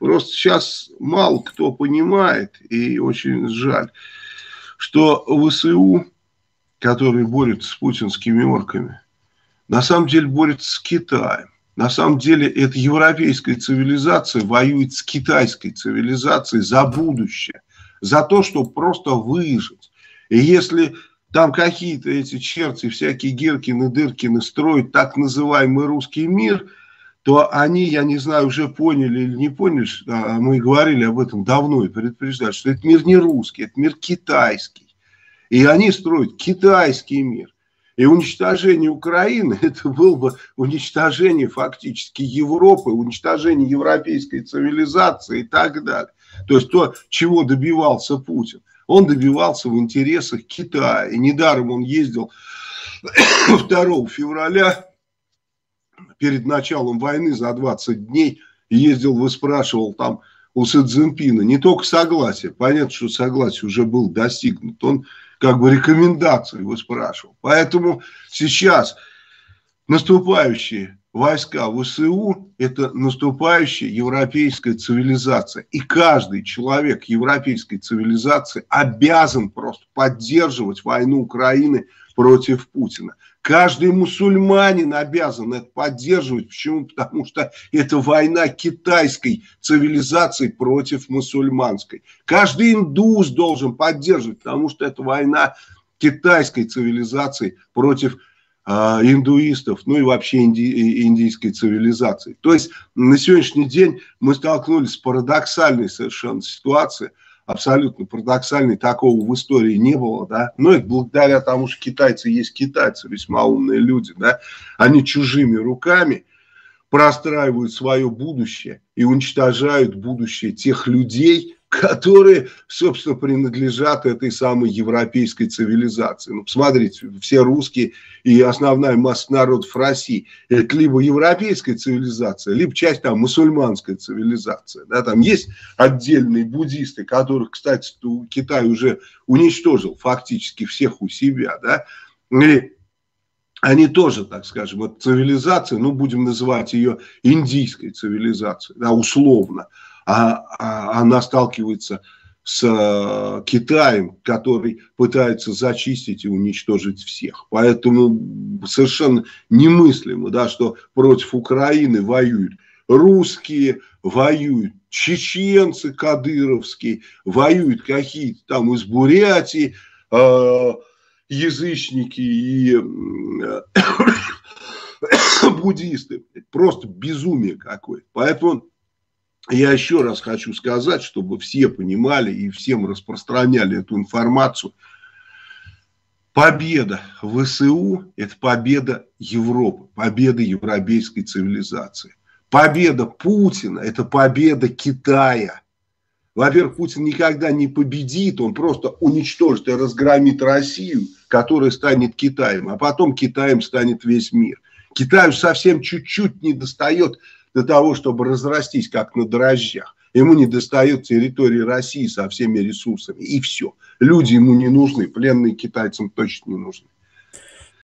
Просто сейчас мало кто понимает, и очень жаль, что ВСУ, которые борются с путинскими орками, на самом деле борются с Китаем. На самом деле это европейская цивилизация воюет с китайской цивилизацией за будущее, за то, чтобы просто выжить. И если там какие-то эти черти, всякие Гиркины, Дыркины строят так называемый русский мир, то они, я не знаю, уже поняли или не поняли, мы говорили об этом давно и предупреждали, что этот мир не русский, это мир китайский. И они строят китайский мир. И уничтожение Украины, это было бы уничтожение фактически Европы, уничтожение европейской цивилизации и так далее. То есть то, чего добивался Путин, он добивался в интересах Китая. И недаром он ездил 2 февраля, перед началом войны, за 20 дней, ездил, выспрашивал там у Си Цзиньпина не только согласие, понятно, что согласие уже было достигнуто, он как бы рекомендации выспрашивал. Поэтому сейчас наступающие войска ВСУ – это наступающая европейская цивилизация. И каждый человек европейской цивилизации обязан просто поддерживать войну Украины против Путина. Каждый мусульманин обязан это поддерживать. Почему? Потому что это война китайской цивилизации против мусульманской. Каждый индус должен поддерживать, потому что это война китайской цивилизации против индуистов, ну и вообще индийской цивилизации. То есть на сегодняшний день мы столкнулись с парадоксальной совершенно ситуацией, абсолютно парадоксальной, такого в истории не было, да, но это благодаря тому, что китайцы есть китайцы, весьма умные люди, да, они чужими руками простраивают свое будущее и уничтожают будущее тех людей, которые, собственно, принадлежат этой самой европейской цивилизации. Ну, посмотрите, все русские и основная масса народов России – это либо европейская цивилизация, либо часть там мусульманской цивилизации. Да, там есть отдельные буддисты, которых, кстати, Китай уже уничтожил фактически всех у себя. Да, и они тоже, так скажем, это цивилизация, ну, будем называть ее индийской цивилизацией, да, условно. Она сталкивается с Китаем, который пытается зачистить и уничтожить всех. Поэтому совершенно немыслимо, да, что против Украины воюют русские, воюют чеченцы кадыровские, воюют какие-то там из Бурятии язычники и буддисты. Просто безумие какое-то. Поэтому я еще раз хочу сказать, чтобы все понимали и всем распространяли эту информацию. Победа ВСУ – это победа Европы, победа европейской цивилизации. Победа Путина – это победа Китая. Во-первых, Путин никогда не победит, он просто уничтожит и разгромит Россию, которая станет Китаем, а потом Китаем станет весь мир. Китаю совсем чуть-чуть не достает для того, чтобы разрастись, как на дрожжах. Ему не достает территории России со всеми ресурсами. И все. Люди ему не нужны. Пленные китайцам точно не нужны.